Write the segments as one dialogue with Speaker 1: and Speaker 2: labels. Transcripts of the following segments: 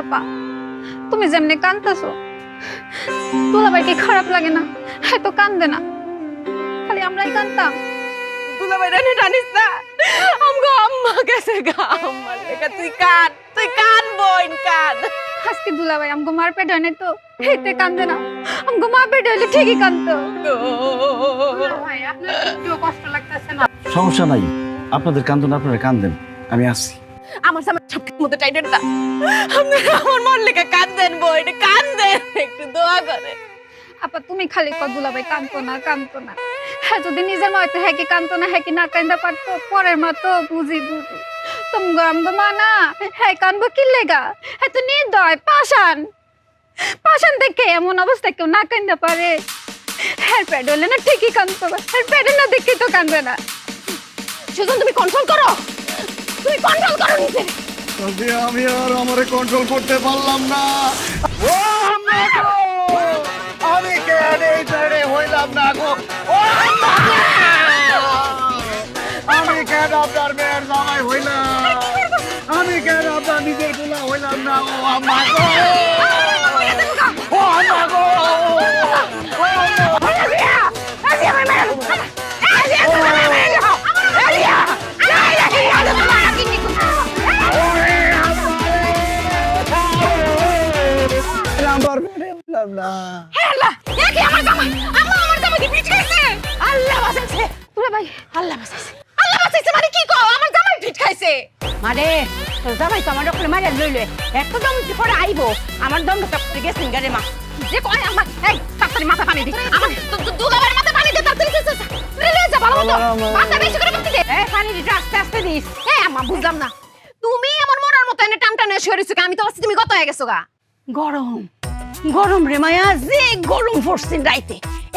Speaker 1: আপা তুমি যেমনি কান্দতেছো দুলাভাই কি খারাপ লাগে না? হ্যাঁ তো কান্দে না, খালি আমরাই কান্দতাম।
Speaker 2: দুলাভাই রানি টানিস না, আমগো আম্মা গেছে গা, আম্মা লেখা তুই কান বোন কান।
Speaker 1: আজকে দুলাভাই আমগো মার পেট হয় নাই তো হেতে কান্দে না, আমগো মা পেট হইলে ঠিকই কান্দতো। ভাই আপনার একটু কষ্ট লাগতেছে না?
Speaker 3: সমস্যা নাই, আপনাদের কান্দন আপনারা কান্দেন, আমি আসছি।
Speaker 2: আমার সামনে সবকিছু মতো টাইটের দা, আমার মন লেখা কান্দেন বোন কান্দেন, একটু দোয়া করে।
Speaker 1: আপা তুমি খালি কত দুলাভাই কান্দতো না। হ্যাঁ যদি নিজের মা হইতো হ্যাঁ কি কান্দতো না, হ্যাঁ কি না কান্দা পারতো, পরের মা তো বুঝি তুমগো আমগো মা না, হ্যাঁ কানবো কি লেগা? হ্যাঁ তো নির্দয় পাষাণ দেখে এমন অবস্থা কেউ না কান্দা পারে? হ্যাঁ পেট হইলে না ঠিকই কান্দতো, হ্যাঁ পেটে না দেখে তো কান্দে না।
Speaker 2: সুজন তুমি কন্ট্রোল করো নিজে।
Speaker 3: আমি আর আমারে কন্ট্রোল করতে পারলাম না। আমি কেন এই ছেড়ে হইলাম না গো? আমি কেন আপনার মেয়ের জামাই হইলাম? আমি কেন আপনার নিজের গুলা হইলাম না? ও আম্মা গো, ও আম্মা গো,
Speaker 2: মানে কি কও আমার জামাই পিঠ খাইছে? মানে তোর জামাই তো আমার ওখানে মারিয়া লইলে একদম পরে আইবো, আমার দম করে গেছেন গারে মা যে কয় আমার এই তাড়াতাড়ি মাথা পানি দি, আমার দুলাভাইয়ের মাথা পানি দে তাড়াতাড়ি রে যা ভালো মতো মাথা বেশি করে পানি দে। এই পানি দি আস্তে দিস। এই আম্মা বুঝলাম না, তুমি আমার মরার মতো এনে টানটানে সরিছো, আমি তো ভাবছি তুমি গত হয়ে গেছো গা। গরম রে মায়া, যে গরম পড়ছেন রাইতে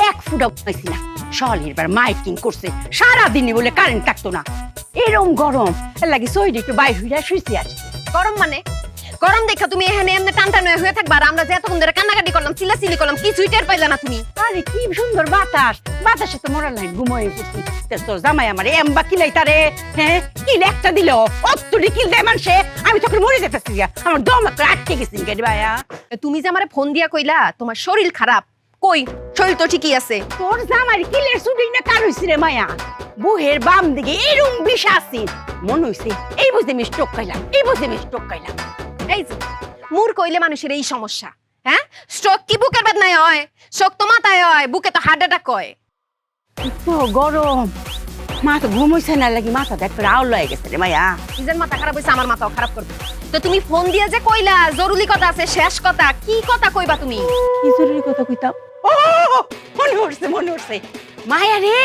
Speaker 2: এক ফুটা পাইছি না। শহরের বার মাইকিং করছে সারাদিনই বলে কারেন্ট থাকতো না, এরম গরম লাগি সইডি একটু বাইর হইয়া শুইছি আজ। গরম মানে গরম দেখা তুমি এখানে এমনি টানটান হয়ে থাকবা, আর আমরা যে এতক্ষণ ধরে কান্নাকাটি করলাম চিল্লাচিল্লি করলাম কিছুই টের পাইলা না তুমি। আরে কি সুন্দর বাতাসে তো মরার লাইন ঘুমোয় পড়ছি। তোর জামাই আমার এমবা কিলাই তারে, হ্যাঁ কিল একটা দিল অতটি কিল দেয় মানুষে, আমি তখন মরে যেতেছি, আমার দম একটা আটকে গেছি গেডি ভাইয়া। তুমি যে আমারে ফোন দিয়া কইলা তোমার শরীর খারাপ, কই শরীর তো ঠিকই আছে। তোর জামাই কিলের শুটিং না কার হইছে রে মায়া, বুহের বাম দিকে এরকম বিষ আছে মনে হইছে এই বুঝে আমি স্ট্রোক খাইলাম। এই যে মুর কইলে মানুষের এই সমস্যা, হ্যাঁ স্ট্রোক কি বুকের বেদনায় হয়? স্ট্রোক তো মাথায় হয়, বুকে তো হার্ট অ্যাটাক হয়। তো গরম মা তো ঘুমাইছে না লাগি মাথা দেখ রাউল হয়ে গেছে রে মায়া। নিজের মাথা খারাপ হইছে আমার মাথাও খারাপ করবে। তো তুমি ফোন দিয়ে যে কইলা জরুরি কথা আছে, শেষ কথা কি কথা কইবা তুমি? কি জরুরি কথা কইতাম? ও মনে উঠছে মায়া রে,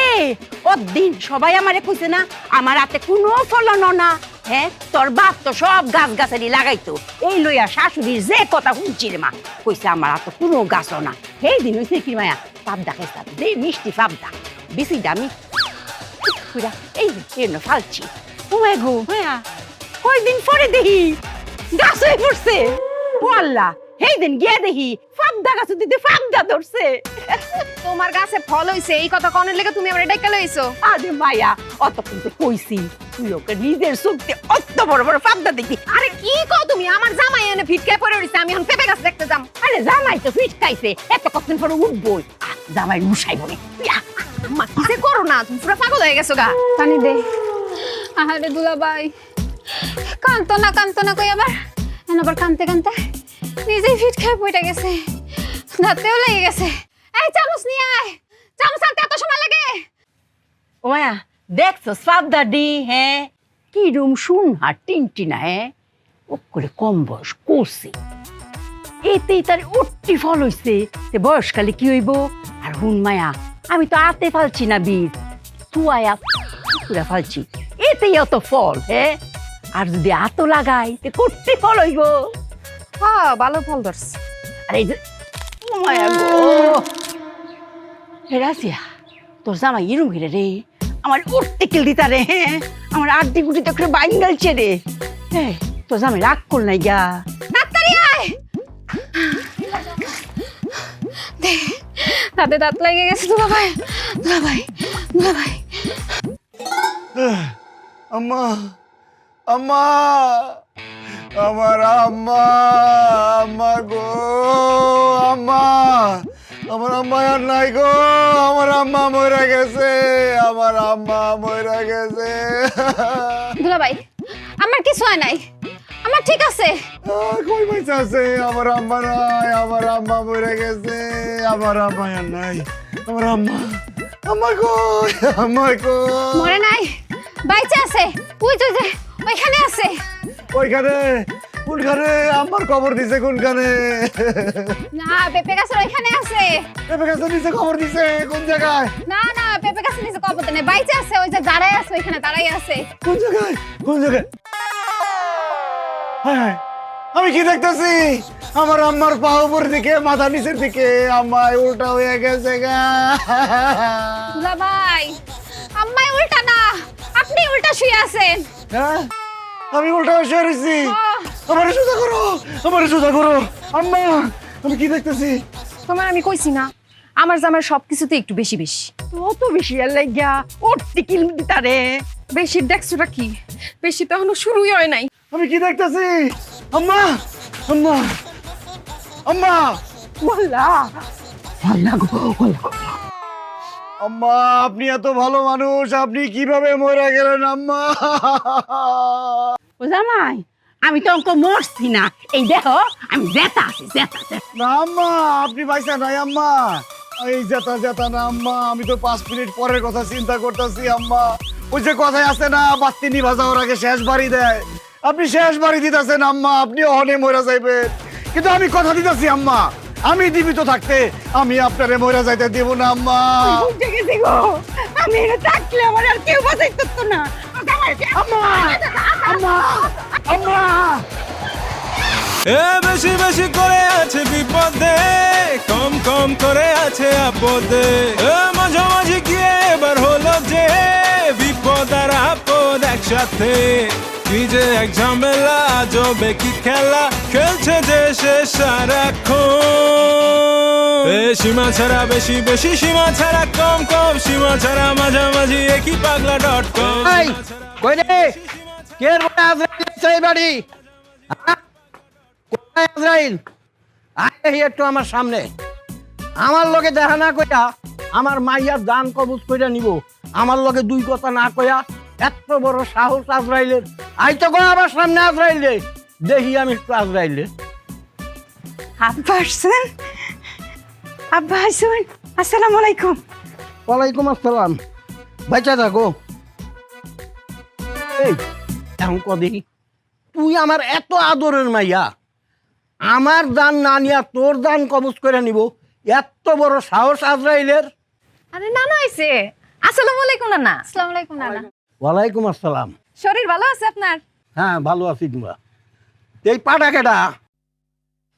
Speaker 2: দিন সবাই আমারে কইছে না আমার হাতে কোনো ফলন না, হ্যাঁ তোর বাপ তো সব গাছ গাছালি লাগাইতো, এই লইয়া শাশুড়ির যে কথা শুনছি রে মা, কইছে আমার হাতে কোনো গাছ না। সেই দিন হইছে কি মায়া পাবদা খাইতাম, যে মিষ্টি পাবদা বেশিটা আমি এই যে ফালছি। গো মায়া কয়দিন পরে দেখি গাছ হয়ে পড়ছে, ও আল্লাহ সেই দিন গিয়ে দেখি পাবদা গাছ দিতে পাবদা ধরছে। তোমার গাছে ফল হইছে এই কথা কনের লেগে তুমি আমার ডাইকা লইছো? আরে মায়া অত কিন্তু কইছি তুই ওকে নিজের চোখে অত বড় বড় পাবদা দেখি। আরে কি কও তুমি, আমার জামাই এনে ফিটকায় পড়ে রইছে, আমি এখন পেঁপে গাছ দেখতে যাম। আরে জামাই তো ফিটকাইছে এত কতদিন পরে উঠবই, জামাই উঠাই বলে মা কি যে করো না, তুমি পুরো পাগল হয়ে গেছো গা।
Speaker 1: পানি দে। আহারে দুলাভাই কান্দতো না কই আবার কানতে নিজেই ফিট খেয়ে পড়ে গেছে, দাঁতেও লেগে গেছে। এই চামচ নিয়ে আয়, চামচ আনতে এত সময় লাগে?
Speaker 2: ও মায়া দেখছো পাবদা ডি, হ্যাঁ কি রুম শুন টিনটিনা, হ্যাঁ ও করে কম বয়স করছে এতেই তার উঠতি ফল হইছে, সে বয়সকালে কি হইব। আর হুন মায়া আমি তো আতে ফালছি না বীজ, তুয়ায়া পুরা ফালছি, এতেই অত ফল, হ্যাঁ আর যদি আতো লাগাই তে করতে ফল হইব। হ্যাঁ ভালো ফল ধরছে। আর এই যে মায়া গো হে রাজিয়া, তোর জামাই ইরুম ঘিরে রে আমার উঠতে কিল দিতা রে, হ্যাঁ আমার আড্ডি গুটি তো করে বাইন গেলছে রে। হ্যাঁ তোর জামাই রাগ কর নাই গা,
Speaker 1: তাড়াতাড়ি আয়। দাঁতে দাঁত লেগে গেছে দুলাভাই।
Speaker 3: আম্মা আম্মা আমার আম্মা আর নাই গো, আমার আম্মা মরে গেছে, আমার আম্মা মরে গেছে।
Speaker 1: দুলাভাই আমার কিছু হয় নাই, আমার ঠিক আছে।
Speaker 3: কই পয়সা আছে? আমার আম্মা নাই, আমার আম্মা মরে গেছে, আমার আম্মা আর নাই, আমার আম্মা, আম্মা কই, আম্মা কই?
Speaker 1: মরে নাই, বাইচে আছে, ওই যে ওইখানে আছে।
Speaker 3: ওইখানে? কোনখানে? আম্মার কবর দিছে কোনখানে?
Speaker 1: না পেঁপে গাছের ওইখানে আছে।
Speaker 3: পেঁপে গাছের নিচে কবর দিছে? কোন জায়গায়?
Speaker 1: না না পেঁপে গাছের নিচে কবর নেই, বাইচে আছে, ওই যে দাঁড়াই আছে ওইখানে দাঁড়াই আছে।
Speaker 3: কোন জায়গায়? কোন জায়গায়? হায় হায়, আমি কি দেখতেছি? আমার আম্মার পা উপর দিকে, মাথা নিচের দিকে, আম্মায় উল্টা হয়ে গেছে গা।
Speaker 1: দুলাভাই আম্মাই উল্টা না, আপনি উল্টা শুয়ে আছেন।
Speaker 3: হ্যাঁ, আমি উল্টা হয়ে শুয়ে রয়েছি।
Speaker 1: আহ,
Speaker 3: আমারে সোজা করো, আমারে সোজা করো। আম্মা, আমি কি দেখতেছি?
Speaker 2: তোমার আমি কইছি না আমার জামার সবকিছুতে একটু বেশি বেশি। কত বেশি আর লাগিয়া ওরতে কিল দিতারে। বেশি দেখছোটা কি? বেশি তো এখনো শুরুই হয় নাই।
Speaker 3: আমি কি দেখতেছি? আম্মা, আম্মা, আম্মা,
Speaker 2: বললা বললা গো বললা।
Speaker 3: আম্মা, আপনি এত ভালো মানুষ, আপনি কিভাবে মরে গেলেন আম্মা?
Speaker 2: ও জামাই আমি তো অঙ্ক মরছি না, এই দেখো আমি জেতা আছি জেতা।
Speaker 3: না আম্মা, আপনি পাইছেন নাই আম্মা। এই জেতা জেতা না আম্মা, আমি তো 5 মিনিট পরের কথা চিন্তা করতেছি আম্মা। ওই যে কথায় আছে না, বাতি নিভা যাওয়ার আগে শেষ বাড়ি দেয়, আপনি শেষ বাড়ি দিতেছেন আম্মা। আপনি অহনে মরে যাইবেন, কিন্তু আমি কথা দিতেছি আম্মা, আমি জীবিত থাকতে আমি আপনারে মরে যাইতে দেব না আম্মা।
Speaker 2: বুঝে গেছি গো, আমি এটা থাকলে আমার আর কেউ বাঁচাইতে পারতো না।
Speaker 3: আম্মা, আম্মা, আম্মা।
Speaker 4: এ বেশি বেশি করে আছে বিপদে, কম কম করে আছে আপদে। এ মাঝামাঝি গিয়ে এবার হলো যে বিপদ আর আপদ একসাথে। কি যে এক ঝামেলা, আজবে কি খেলা খেলছে যে সে সারাক্ষণ। এ সীমা ছাড়া বেশি বেশি, সীমা ছাড়া কম কম, সীমা ছাড়া মাঝামাঝি একই পাগলা .com।
Speaker 5: কই রে কে বলে আজরাইল সেই বাড়ি? কোথায় আজরাইল? আয় একটু আমার সামনে। আমার লগে দেখা না কইয়া আমার মাইয়ার দান কবজ কইরা নিব, আমার লগে দুই কথা না কইয়া এত বড় সাহস আজরাইলের। আই তো কই আমার সামনে আজরাইল রে, দেখি আমি একটু আজরাইল রে।
Speaker 2: আব্বা আসছেন? আব্বা আসছেন? আসসালামু আলাইকুম।
Speaker 5: ওয়ালাইকুম আসসালাম। বাচ্চা থাকো। এই এখন কদি তুই আমার এত আদরের মাইয়া, আমার দান না নিয়া তোর দান কবজ করে নিব, এত বড় সাহস আজরাইলের?
Speaker 2: আরে নানা আইছে। আসসালামু আলাইকুম নানা।
Speaker 1: আসসালামু আলাইকুম নানা।
Speaker 5: ওয়ালাইকুম আসসালাম।
Speaker 2: শরীর ভালো আছে আপনার?
Speaker 5: হ্যাঁ ভালো আছি। তোমরা এই পাড়া কেডা?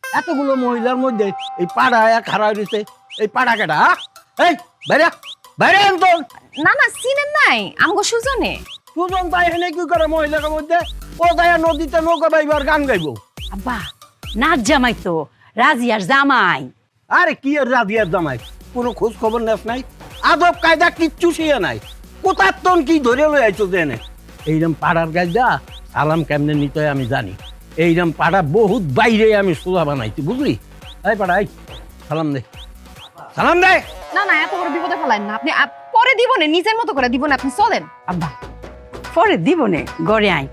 Speaker 5: এতগুলো মহিলার মধ্যে এই পাড়া এক হারাই রয়েছে, এই পাড়া কেডা? এই বাইরে বাইরে তো
Speaker 2: নানা চিনেন নাই আমগো সুজনে?
Speaker 5: সুজন তাই হেনে কি করে মহিলার মধ্যে? ও তাই নদীতে নৌকা বাইবার গান গাইবো।
Speaker 2: আব্বা নাচ জামাই তো, রাজিয়ার জামাই।
Speaker 5: আরে কি আর রাধিয়ার জামাই, কোনো খোঁজ খবর নেস নাই, আদব কায়দা কিচ্ছু শিয়ে নাই। কোথার তন কি ধরে লই আইছো জেনে? এইরকম পাড়ার কায়দা সালাম কেমনে নিতে হয় আমি জানি। এইরকম পাড়া বহুত বাইরে আমি সোজা বানাইছি, বুঝলি? এই পাড়া এই সালাম দে, সালাম দে।
Speaker 2: না না এত বড় বিপদে ফেলাইন না আপনি। পরে দিব না, নিজের মতো করে দিব না, আপনি চলেন। আব্বা পরে দিব নে, গড়ে আই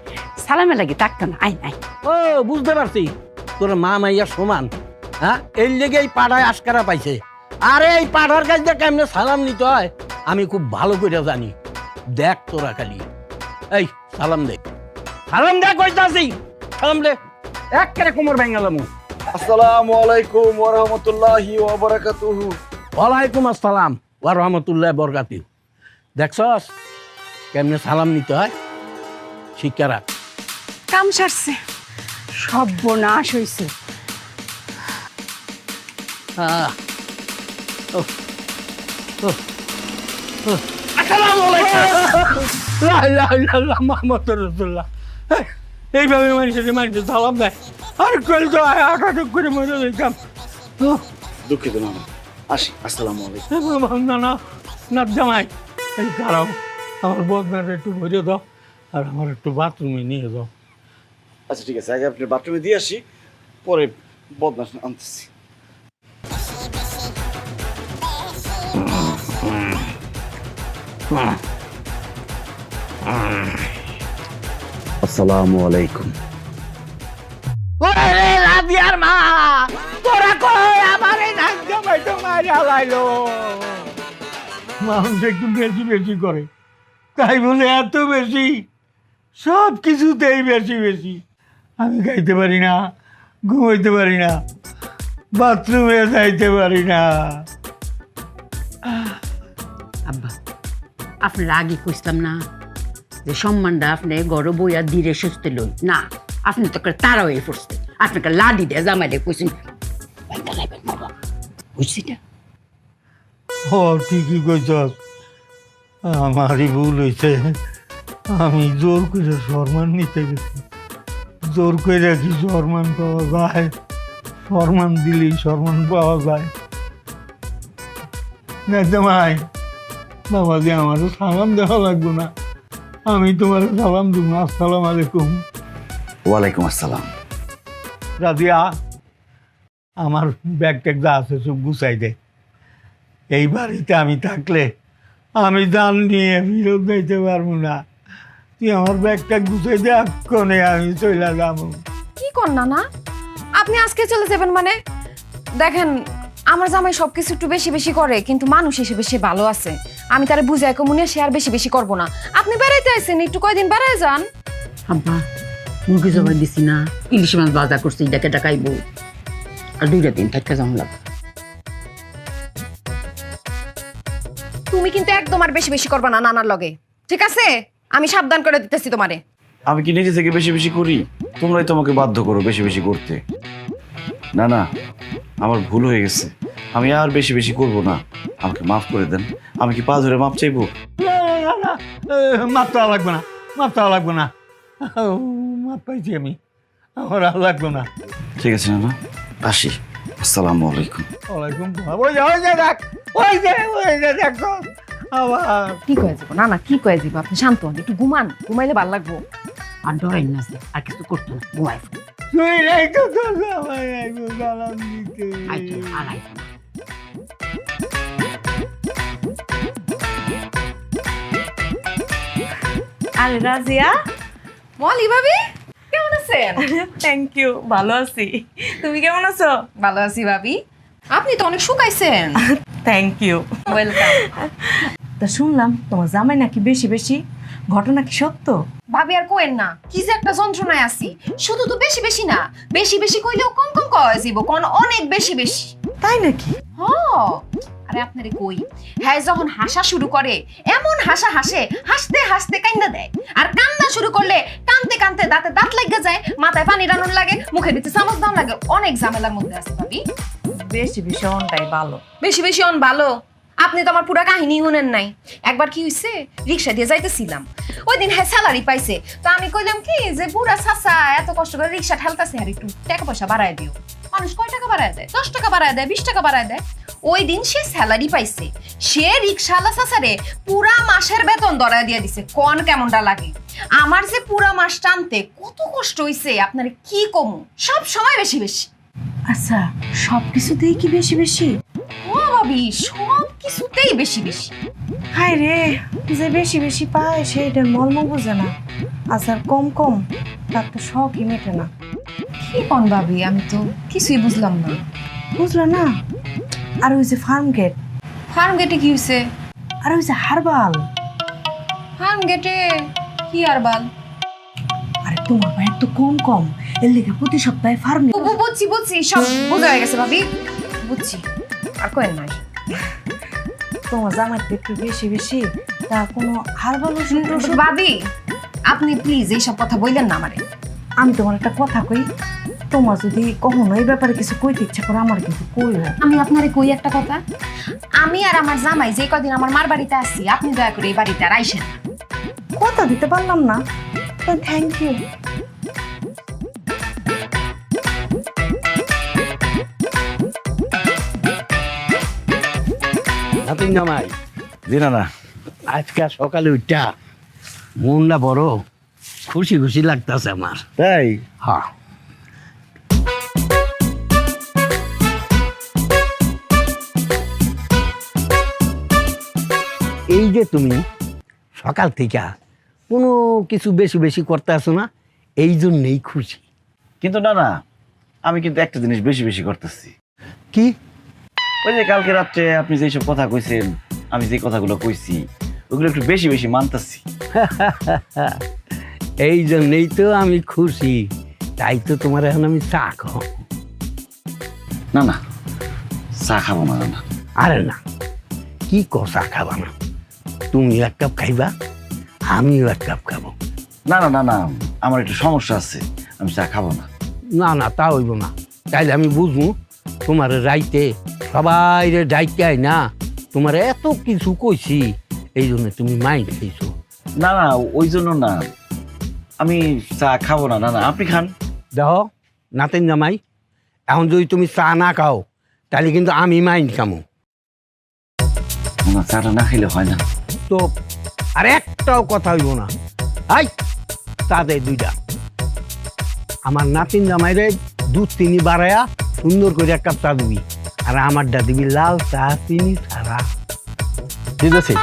Speaker 2: সালামে লাগে তাকতো না। I I.
Speaker 5: ও বুঝতে পারছি, তোর মা মাইয়া সমান। হ্যাঁ, এর লেগে এই পাড়ায় আশকারা পাইছে। আরে এই পাড়ার কাছে কেমনে সালাম নিতে হয় আমি খুব ভালো করে জানি। দেখ তোরা খালি, এই সালাম দে, সালাম দে কইতাছি, সালাম দে। এক করে কোমর ভেঙালাম।
Speaker 3: আসসালামু আলাইকুম ওয়া রাহমাতুল্লাহি ওয়া বারাকাতুহু।
Speaker 5: ওয়ালাইকুম আসসালাম ওয়া রাহমাতুল্লাহি ওয়া বারাকাতুহু। দেখছস কেমনে সালাম নিতে হয়? শিক্ষা রাখ।
Speaker 2: কাম সারছে, সর্বনাশ হইছে।
Speaker 5: আসসালামু আলাইকুম মুহাম্মদুর রাসূলুল্লাহ। এইভাবে মানুষের মানুষ সালাম দেয়, আর কল তো আটাটুক করে মরে যেতাম।
Speaker 3: দুঃখিত না, আসি। আসসালামু আলাইকুম।
Speaker 5: না না না জামাই, এই দাঁড়াও, আমার বদনাটা একটু ভরে দাও আর আমার একটু বাথরুমে নিয়ে যাও।
Speaker 3: আচ্ছা ঠিক আছে, আগে আপনি বাথরুমে দিয়ে আসি, পরে বদনা আনতেছি। আসসালামু আলাইকুম।
Speaker 5: ওরে রাবিয়ার মা, তোরা কই আমারে নাক জামাই তো মারিয়া লাইলো। মানুষ একটু বেশি বেশি করে, তাই বলে এত বেশি, সব কিছুতেই বেশি বেশি। আমি খাইতে পারি না, ঘুমাইতে পারি না, বাথরুমে যাইতে পারি না।
Speaker 2: আব্বা, আপনার আগে কইছিলাম না যে সম্মানটা আপনি গড় বইয়া ধীরে সুস্থ লই না, আপনি তো তারা হয়ে পড়ছে। আপনাকে লাডি দিয়ে জামাইলে কইছেন বাবা, বুঝছি না?
Speaker 5: ও ঠিকই কইছস, আমারই ভুল হয়েছে। আমি জোর করে সম্মান নিতে গেছি। জোর করে কি সম্মান পাওয়া যায়? সম্মান দিলেই সম্মান পাওয়া যায়। জামাই বাবা যে আমারও সালাম দেওয়া লাগবে না, আমি তোমার সালাম দিব। আসসালাম আলাইকুম।
Speaker 3: ওয়ালাইকুম আসসালাম।
Speaker 5: রাজিয়া, আমার ব্যাগ ট্যাগ যা আছে সব গুছাই দে। এই বাড়িতে আমি থাকলে আমি জান নিয়ে ফিরত দিতে পারবো না। তুই আমার ব্যাগ ট্যাগ গুছাই দে, এক্ষণে আমি চলে যাবো।
Speaker 6: কি কর না আপনি আজকে চলে যাবেন মানে? দেখেন, আমার জামাই সবকিছু একটু বেশি বেশি করে, কিন্তু মানুষ হিসেবে সে ভালো আছে। আমি তারে বুঝাই কমুনে সে আর বেশি বেশি করবো না। আপনি বেড়াইতে আসেন, একটু কয়দিন বেড়ায় যান।
Speaker 2: আব্বা, মুরগি জবাই দিছি না, ইলিশ মাছ বাজার করছি, ডেকে ডাকাইবো, আর 2 দিন থাকা যাওয়া লাগবে।
Speaker 6: তুমি কিন্তু একদম আর বেশি বেশি করবা না নানার লগে, ঠিক আছে? আমি সাবধান করে দিতেছি তোমারে।
Speaker 3: আমি কি নিজে থেকে বেশি বেশি করি? তোমরাই তোমাকে বাধ্য করো বেশি বেশি করতে। না না, আমার ভুল হয়ে গেছে, আমি আর বেশি বেশি করব না। আমাকে মাফ করে দেন। আমি কি পা ধরে মাপ চাইবো?
Speaker 5: মাপ চাওয়া লাগবে না, মাপ চাওয়া লাগবে না। মাপ পাইছি আমি, আমার আর লাগবে না।
Speaker 3: ঠিক আছে না, আসি। আসসালামু আলাইকুম।
Speaker 5: ওয়ালাইকুম সালাম। ওই যে দেখ, ওই যে দেখ আবার।
Speaker 6: কি কয়ে যাবো না, কি কয়ে যাবো? আপনি শান্ত হন, একটু ঘুমান, ঘুমাইলে ভালো লাগবো।
Speaker 2: আর ডরাই না, আর কিছু করতো না, ঘুমাই।
Speaker 5: তুই নাই তো তোর জামাই আইবো সালাম দিতে।
Speaker 2: আইতো আর আইতো না।
Speaker 7: আরে রাজিয়া,
Speaker 6: মলি ভাবি, কেমন আছেন?
Speaker 7: থ্যাংক ইউ, ভালো আছি। তুমি কেমন আছো?
Speaker 6: ভালো আছি ভাবি। আপনি তো অনেক শুকাইছেন।
Speaker 7: Thank you.
Speaker 6: ওয়েলকাম।
Speaker 7: তা শুনলাম তোমার জামাই নাকি বেশি বেশি, ঘটনা কি সত্য?
Speaker 6: ভাবি আর কোয়েন না, কি যে একটা যন্ত্রণায় আছি। শুধু তো বেশি বেশি না, বেশি বেশি কইলেও কম কম কয় যাইব, কোন অনেক বেশি বেশি।
Speaker 7: তাই নাকি?
Speaker 6: আরে আপনারে কই, হ্যাঁ যখন হাসা শুরু করে এমন হাসা হাসে, হাসতে হাসতে কান্দা দেয়। আর কান্দা শুরু করলে কানতে কানতে দাঁতে দাঁত লাগা যায়, মাথায় পানি টানুন লাগে, মুখে দিতে চামচ দাম লাগে। অনেক ঝামেলার মধ্যে আছে ভাবি।
Speaker 7: বেশি বেশি অনটাই ভালো।
Speaker 6: বেশি বেশি অন ভালো? আপনি তো আমার পুরা কাহিনী শুনেন নাই। একবার কি হইছে, রিক্সা দিয়ে যাইতেছিলাম, ওই দিন হ্যাঁ স্যালারি পাইছে। তো আমি কইলাম কি যে বুড়া চাচা এত কষ্ট করে রিক্সা ঠেলতেছে, আর একটু টাকা পয়সা বাড়ায় দিও। মানুষ কয় টাকা বাড়ায় দেয়? 10 টাকা বাড়ায় দেয়, 20 টাকা বাড়ায় দেয়। ওই দিন সে স্যালারি পাইছে, সে রিক্সাওয়ালা চাচারে পুরা মাসের বেতন ধরায় দিয়ে দিছে। কোন কেমনটা লাগে? আমার যে পুরা মাস টানতে কত কষ্ট হইছে আপনারে কি কমু। সব সময় বেশি বেশি।
Speaker 7: আচ্ছা, সব কিছুতেই কি বেশি বেশি?
Speaker 6: ও ভাবি, সব কিছুতেই বেশি বেশি।
Speaker 7: হায় রে, যে বেশি বেশি পায় সেইটার মর্ম বোঝে না। আচ্ছা, কম কম তার তো শখই মেটে না।
Speaker 6: কি কোন ভাবি, আমি তো কিছুই বুঝলাম না।
Speaker 7: বুঝলা না? আর ওই যে ফার্ম গেট,
Speaker 6: ফার্ম গেটে কি হইছে?
Speaker 7: আর ওই যে হারবাল।
Speaker 6: ফার্ম গেটে কি আর বাল?
Speaker 7: আরে তোমার ভাই তো কম কম, এর লেগে প্রতি সপ্তাহে ফার্মে।
Speaker 6: বুঝছি বুঝছি, সব বোঝা হয়ে গেছে ভাবি, বুঝছি। আর কোয়েন নাই।
Speaker 7: তোমার জামাই তো একটু বেশি বেশি, তা কোনো হারবাল ওষুধ টষুধ?
Speaker 6: ভাবি আপনি প্লিজ এইসব কথা বললেন না আমারে।
Speaker 7: আমি তোমার একটা কথা কই, তোমার যদি কখনো এই ব্যাপারে কিছু কইতে ইচ্ছা করে আমার কিন্তু কইও।
Speaker 6: আমি আপনারে কই একটা কথা, আমি আর আমার জামাই যে কদিন আমার মার বাড়িতে আছি, আপনি দয়া করে এই বাড়িতে আর আইসেন না।
Speaker 7: কথা দিতে পারলাম না, তো থ্যাংক ইউ।
Speaker 5: নাতিন জামাই,
Speaker 3: জি না না,
Speaker 5: আজকে সকালে উঠা মনটা বড় খুশি খুশি লাগতেছে আমার।
Speaker 3: তাই?
Speaker 5: হ্যাঁ, রে তুমি সকাল থেকে কোনো কিছু বেশি বেশি করতে আসো না, এই জন্যেই খুশি।
Speaker 3: কিন্তু না না, আমি কিন্তু একটা জিনিস বেশি বেশি করতেছি।
Speaker 5: কি?
Speaker 3: ওই যে কালকে রাত্রে আপনি যেসব কথা কইছেন, আমি যে কথাগুলো কইছি ওগুলো একটু বেশি বেশি মানতেছি।
Speaker 5: এই জন্যেই তো আমি খুশি, তাই তো তোমার এখন আমি চা খাও।
Speaker 3: না না, চা খাবো না না।
Speaker 5: আরে না, কি চা খাবা না? তুমি এক কাপ খাইবা, আমিও এক কাপ খাবো।
Speaker 3: না না না না, আমার একটু সমস্যা আছে, আমি চা খাবো না।
Speaker 5: না না, তা হইব না। তাইলে আমি বুঝবো তোমার রাইতে সবাই ডাইকাই না তোমার এত কিছু কইছি, এই জন্য তুমি মাইন্ড খেয়েছো।
Speaker 3: না না, ওই জন্য না, আমি চা খাবো না। না না, আপনি খান।
Speaker 5: দেখো নাতেন জামাই, এখন যদি তুমি চা না খাও তাহলে কিন্তু আমি মাইন্ড খামো।
Speaker 3: না, চাটা না খেলে হয় না।
Speaker 5: তো আর একটাও কথা হইব না। আই চা দে দুইটা। আমার নাতিন জামাইরে দুধ চিনি বাড়ায়া সুন্দর করে এক কাপ চা দিবি, আর আমারটা দিবি লাল চা চিনি ছাড়া।
Speaker 3: ঠিক আছে।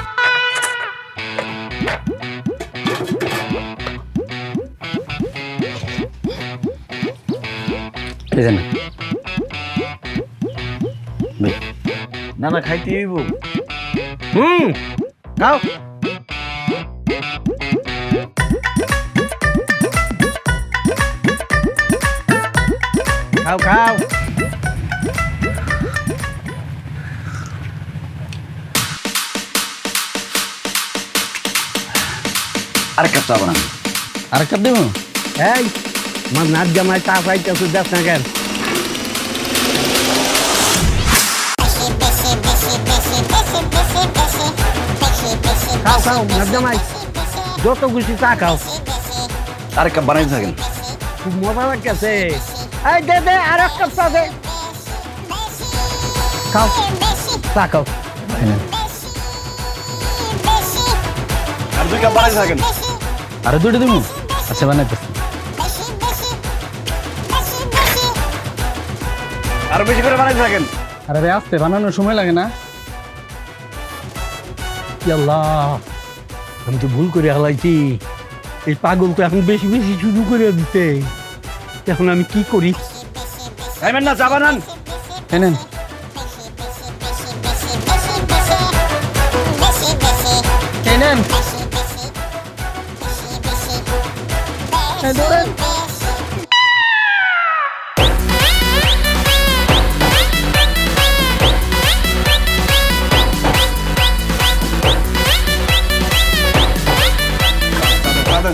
Speaker 3: না না, খাইতে হইব।
Speaker 5: খাও। খাও খাও।
Speaker 3: আরেক কাপ চা বানান।
Speaker 5: আরেক কাপ দেবো? এই আমার নাচ জামাই চা চাইতেছে, দেখ না কেন? খাও খাও নাচ জামাই, যত খুশি চা খাও।
Speaker 3: আরেক কাপ বানাইতে থাকেন।
Speaker 5: খুব মজা লাগতেছে। এই দে দে আর এক কাপ চা দে। খাও চা খাও।
Speaker 3: আর 2 কাপ বানাইতে থাকেন।
Speaker 8: আরে দুটো দিব। আচ্ছা বানাইতেছি।
Speaker 3: আরো বেশি করে বানাইতে থাকেন।
Speaker 8: আরে ভাই আস্তে, বানানোর সময় লাগে না?
Speaker 5: আল্লাহ, আমি তো ভুল করে হালাইছি। এই পাগল তো এখন বেশি বেশি শুরু করে দিতে। এখন আমি কি করি?
Speaker 3: খাইবেন না, চা বানান।
Speaker 8: এনেন। এনেন।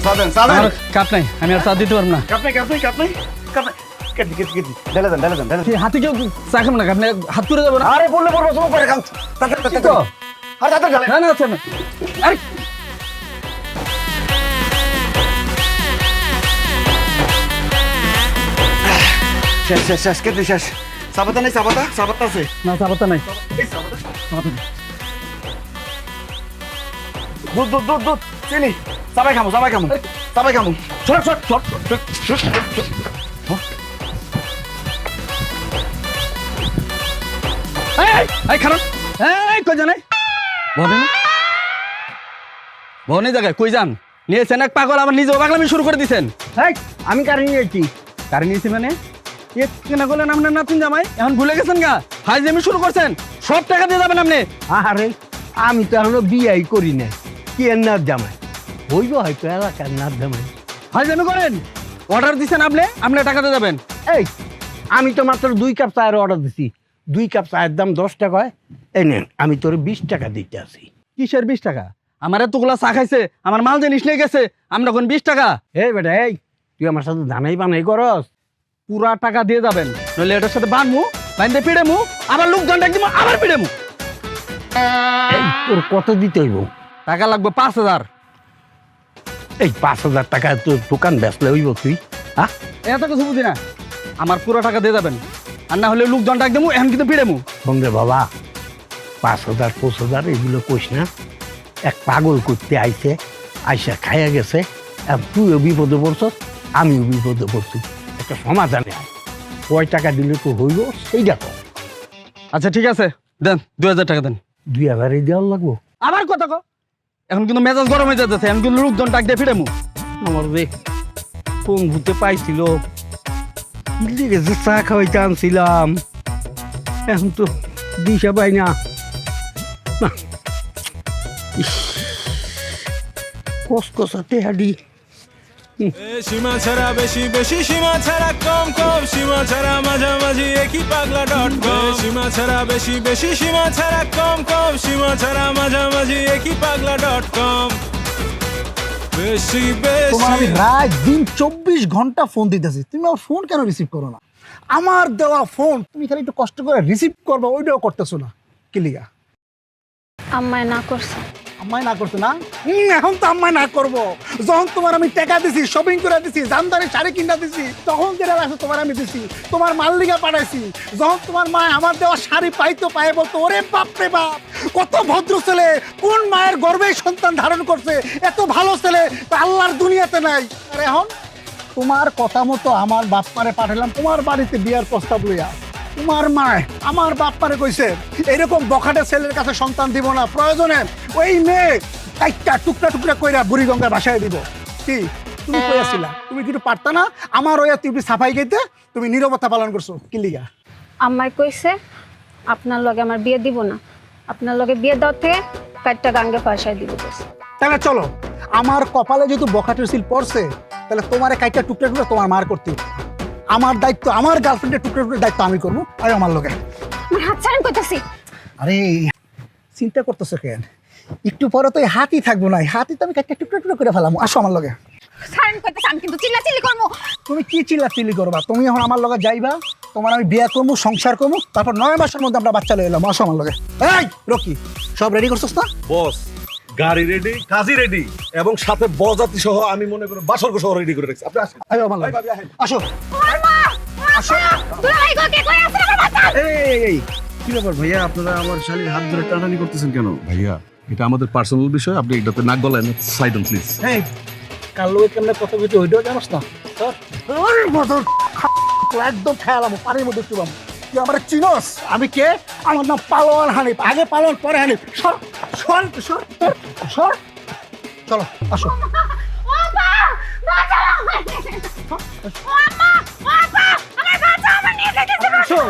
Speaker 3: সাদেন সাদেন।
Speaker 8: আমার কাপ নাই, আমি আর চা দিতে পারবো না।
Speaker 3: কাপ নাই, কাপ নাই, কাপ নাই, কাপ নাই। কেটে কেটে কেটে ঢেলে দেন, ঢেলে দেন, ঢেলে দেন।
Speaker 8: হাতে কেউ চা খাবো না, আপনি হাত তুলে যাবো না।
Speaker 3: আরে বললে বলবো, সময় করে খান।
Speaker 8: কি তো?
Speaker 3: আর তাতে ঢেলে।
Speaker 8: না না আচ্ছা না। আরে
Speaker 3: শেষ শেষ শেষ, কেটে শেষ। সাবাতা নেই, সাবাতা? সাবাতা আছে।
Speaker 8: না চা পাতা নাই।
Speaker 3: এই সাবাতা। দুধ দুধ দুধ দুধ, চিনি। সবাই খামো, সবাই খামো, সবাই খামো। ছোট ছোট ছোট ছোট ছোট।
Speaker 8: এই খারাপ। এই কই জানাই ভবনে ভবনে জায়গায় কই যান? নিয়েছেন এক পাগল, আবার নিজেও পাগলামি শুরু করে দিচ্ছেন।
Speaker 5: এই, আমি কারে নিয়ে যাইছি?
Speaker 8: কারে নিয়েছি মানে? কেনা করলেন আপনার নাতিন জামাই, এখন ভুলে গেছেন গা? হাইজেমি শুরু করছেন, সব টাকা দিয়ে যাবেন আপনি।
Speaker 5: আরে আমি তো এখনো বিয়াই করি না, কি এর নাচ জামাই হইব হয়তো এলাকার নাচ জামাই।
Speaker 8: হাইজেমি করেন। অর্ডার দিচ্ছেন আপনি, আপনি টাকা দিয়ে যাবেন।
Speaker 5: এই আমি তো মাত্র 2 কাপ চায়ের অর্ডার দিছি। 2 কাপ চায়ের দাম 10 টাকা হয়। এই নেন, আমি তোর 20 টাকা দিতে আছি।
Speaker 8: কিসের 20 টাকা? আমার এতগুলা চা খাইছে, আমার মাল জিনিস নিয়ে গেছে, আমরা কোন 20 টাকা?
Speaker 5: এই বেটা, এই তুই আমার সাথে ধানাই বানাই করস?
Speaker 8: পুরা টাকা দিয়ে যাবেন, নইলে এটার সাথে বানমু, বাইন্দে পিড়েমু, আবার লোকজন ডাক দিমু, আবার পিড়েমু।
Speaker 5: এই তোর কত দিতে হইব?
Speaker 8: টাকা লাগবে 5000।
Speaker 5: এই 5000 টাকা তোর দোকান বেচলে হইব তুই? হ্যাঁ,
Speaker 8: এত কিছু বুঝি না, আমার পুরো টাকা দিয়ে যাবেন, আর না হলে লোকজন ডাক দিমু, এখন কিন্তু পিড়েমু।
Speaker 5: সঙ্গে বাবা 5000 5000 এগুলো কইস না। এক পাগল করতে আইছে, আইসা খাইয়া গেছে, আর তুইও বিপদে পড়ছস, আমিও বিপদে পড়ছি। একটা সমাধানে আয়। কয় টাকা দিলে তো হইব সেইটা কর।
Speaker 8: আচ্ছা ঠিক আছে, দেন 2000 টাকা দেন।
Speaker 5: 2000 দেওয়ার লাগবো?
Speaker 8: আবার কত কো? এখন কিন্তু মেজাজ গরম হয়ে যাচ্ছে, এখন কিন্তু লোকজন ডাক দিয়ে ফিরেমু।
Speaker 5: আমার রে কোন ভূতে পাইছিল, কি লেগে যে চা খাওয়াইতে আনছিলাম, এখন তো দিশা পাই না। না, ইস, কসকসাতে হাডি।
Speaker 4: সীমা ছাড়া বেশি বেশি, সীমা ছাড়া কম কম, সীমা ছাড়া মাঝামাঝি একই পাগলা .com। সীমা ছাড়া বেশি বেশি, সীমা ছাড়া কম কম, সীমা ছাড়া মাঝামাঝি একই পাগলা .com। বেশি
Speaker 9: তোমার আমি
Speaker 4: বেশি
Speaker 9: রাত দিন 24 ঘন্টা ফোন দিতেছি, তুমি আমার ফোন কেন রিসিভ করো না? আমার দেওয়া ফোন তুমি খালি একটু কষ্ট করে রিসিভ করবা, ওইটাও করতেছো না, কি লিগা?
Speaker 1: আম্মায় না করছে।
Speaker 9: আম্মাই না করতে না? এখন তো আম্মাই না করবো। যখন তোমার আমি টাকা দিছি, শপিং করে দিছি, জামদানি শাড়ি কিনা দিছি, তখন যেটা আছে তোমার আমি দিছি, তোমার মাল্লিকা পাঠাইছি। যখন তোমার মা আমার দেওয়া শাড়ি পাইতো, পায়ে বলতো ওরে বাপ রে বাপ, কত ভদ্র ছেলে, কোন মায়ের গর্ভে সন্তান ধারণ করছে, এত ভালো ছেলে তো আল্লাহর দুনিয়াতে নাই। আর এখন তোমার কথা মতো আমার বাপ মারে পাঠালাম তোমার বাড়িতে বিয়ার প্রস্তাব লইয়া। তোমার মা আমার বাপ মারে কইছে এরকম বখাটে ছেলের কাছে সন্তান দিব না, প্রয়োজনে ওই মেয়ে একটা টুকরা টুকরা কইরা বুড়িগঙ্গা বাসায় দিব। কি তুমি কইয়াছিলা? তুমি কিন্তু পারতা না আমার ওয়া তুমি সাফাই গাইতে, তুমি নীরবতা পালন করছো, কি লিগা?
Speaker 1: আম্মাই কইছে আপনার লগে আমার বিয়ে দিব না, আপনার লগে বিয়ে দেওয়ার থেকে কাটটা গাঙ্গে ফাঁসাই দিব কইছে।
Speaker 9: তাহলে চলো, আমার কপালে যেহেতু বখাটের সিল পড়ছে, তাহলে তোমার কাইটা টুকরা টুকরা তোমার মার করতে হবে। আমার দায়িত্ব, আমার গার্লফ্রেন্ডের টুকরা টুকরা দায়িত্ব আমি করবো, আর আমার লগে।
Speaker 1: আমার হাত ছাড়েন কইতাছি।
Speaker 9: আরে চিন্তা করতেছো কেন? একটু পরে তো এই হাতই থাকবো না, এই হাতই তো আমি কাইটা টুকরা টুকরা করে ফেলাম। আসো আমার লগে।
Speaker 1: ছাড়েন কইতাছি, আমি কিন্তু চিল্লাচিল্লি করবো।
Speaker 9: তুমি কি চিল্লাচিল্লি করবা? তুমি এখন আমার লগে যাইবা, তোমার আমি বিয়ে করবো, সংসার করবো, তারপর 9 মাসের মধ্যে আমরা বাচ্চা লয়ে এলাম। আসো আমার লগে। এই রকি, সব রেডি করছস না?
Speaker 3: বস গাড়ি রেডি, কাজী রেডি, এবং সাথে বরযাত্রী সহ আমি মনে করি বাসর সহ রেডি করে রাখছি। আপনি আসেন।
Speaker 9: আয়ো আমার লগে। আসো। আসো।
Speaker 1: দুলাভাই গো কে কই আছে আমার বাচ্চা?
Speaker 3: এই কি ব্যাপার ভাইয়া, আপনারা আমার শালীর হাত ধরে টানাটানি করতেছেন কেন? ভাইয়া এটা আমাদের পার্সোনাল বিষয়, আপনি এটাতে নাক গলায় না, সাইড অন প্লিজ।
Speaker 9: এই কাল লগে কেমনে কথা কইতে ওইটাও জানোস না? স্যার ওর মতন একদম খেয়ালাম পানির মধ্যে চুবাম। তুই আমার চিনস? আমি কে? আমার নাম পালোয়ান হানিফ, আগে পালোয়ান পরে হানিফ। সর সর সর সর। চলো আসো।
Speaker 1: বাবা বাঁচাও আমাকে। বাবা বাবা আমার বাচ্চা আমার নিয়ে যাইতেছে।
Speaker 9: আসো।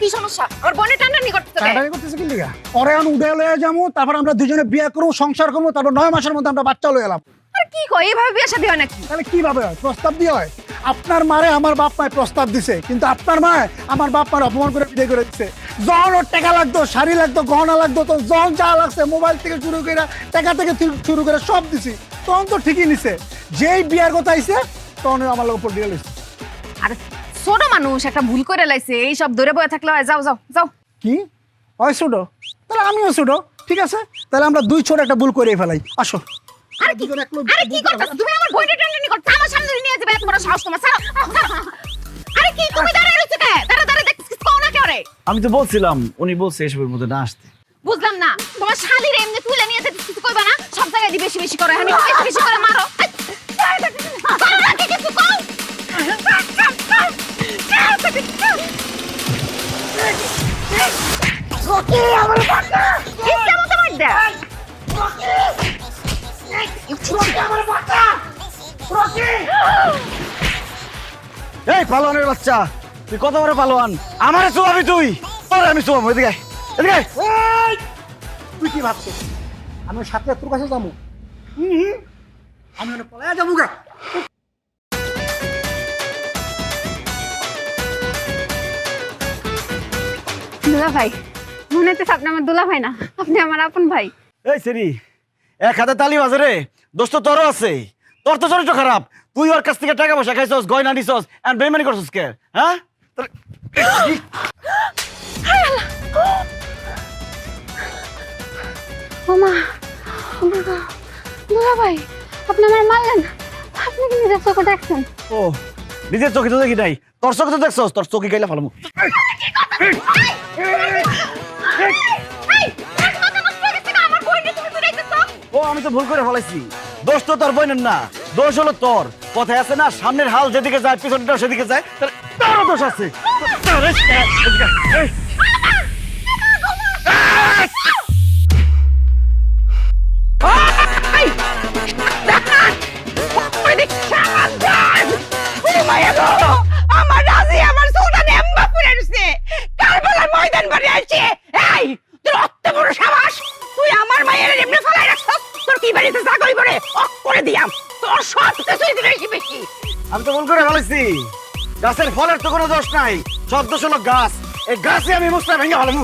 Speaker 6: কি সমস্যা? ওর বোনে টানানি করতেছে।
Speaker 9: টানাটানি করতেছে কি লিগা? ওরে এখন উড়ে লয়ে যাবো, তারপর আমরা দুজনে বিয়ে করবো, সংসার করবো, তারপর 9 মাসের মধ্যে আমরা বাচ্চা লয়ে এলাম।
Speaker 6: আর কি কয়, এইভাবে বিয়ে শাদী হয় নাকি?
Speaker 9: তাহলে কিভাবে হয়? প্রস্তাব দিয়ে হয়? আপনার মারে আমার বাপ মায় প্রস্তাব দিছে, কিন্তু আপনার মা আমার বাপ মার অপমান করে বিয়ে করে দিচ্ছে। যখন ওর টাকা লাগতো, শাড়ি লাগতো, গহনা লাগতো, তো যখন যা লাগছে মোবাইল থেকে শুরু করে টাকা থেকে শুরু করে সব দিছি, তখন তো ঠিকই নিছে। যেই বিয়ার কথা আইছে তখন আমার লোক উপর দিয়ে লইছে।
Speaker 6: আর ছোট মানুষ একটা ভুল করে লাইছে, এই সব ধরে বয়ে থাকলে হয়। যাও যাও যাও।
Speaker 9: কি হয় ছোট? তাহলে আমিও ছোট, ঠিক আছে? তাহলে আমরা দুই ছোট একটা ভুল করে ফেলাই। আসো।
Speaker 6: আরে কি করতেছ তুমি? আমার বইটা টানানি করতে আমার সামনে নিয়ে যাবে, এত বড় সাহস তোমার? ছাড়ো। আরে কি তুমি দাঁড়ায় রইছো কে? দাঁড়া দেখছিস কোন না করে?
Speaker 3: আমি তো বলছিলাম, উনি বলছে এসবের মধ্যে না আসতে।
Speaker 6: বুঝলাম না, তোমার শালীর এমনি তুলে নিয়ে যেতে কিছু কইবা না? সব জায়গায় দি বেশি বেশি করে, আমি বেশি বেশি করে মারো। কিছু কও। ওকে আমার বাচ্চা ইচ্ছা মতো মার দে।
Speaker 3: এই পালোয়ানের বাচ্চা, তুই কত বড় পালোয়ান? আমারে চুয়াবি তুই? তোরে আমি চুয়াবো। এদিকে এদিকে।
Speaker 9: এই, তুই কি ভাবছিস আমি সাথে তোর কাছে যাবো? আমি ওখানে পলায়া যাবো গা।
Speaker 1: দুলাভাই মনে হচ্ছে আপনি আমার দুলাভাই না, আপনি আমার আপন ভাই।
Speaker 3: এই সেরি, এক হাতে তালি বাজে রে, দোস্ত তোরও আছে। তোর তো চরিত্র খারাপ, তুই ওর কাছ থেকে টাকা পয়সা খাইছস, গয়না নিছস, আর বেইমানি করছস কে? হ্যাঁ
Speaker 1: ওমা দুলাভাই আপনি আমার মারলেন, আপনি কি নিজের চোখে দেখছেন?
Speaker 3: ও নিজের চোখে তো দেখি নাই, তোর চোখে তো দেখছস, তোর চোখে গাইলা ফেলামু। ও আমি তো ভুল করে ফেলাইছি, দোষ তো তোর বোনের না, দোষ হলো তোর। কথায় আছে না, সামনের হাল যেদিকে যায় পিছনটা সেদিকে যায়, তারও দোষ আছে।
Speaker 2: আমার রাজি আমার সুলতান এম্বা পুরে দিছে কারবালার ময়দান বাড়ি আছে। এই তোর অত বড় সাবাস, তুই আমার মায়ের এমনি ফলাই রাখছস। তোর কি বাড়িতে জাগই করে অক করে দিয়াম, তোর সব কিছুই বেশি বেশি।
Speaker 3: আমি তো ভুল করে ফেলেছি। গাছের ফলের তো কোনো দোষ নাই, সব দোষ হলো গাছ। এই গাছে আমি মুসলা ভেঙে ফেলাবো।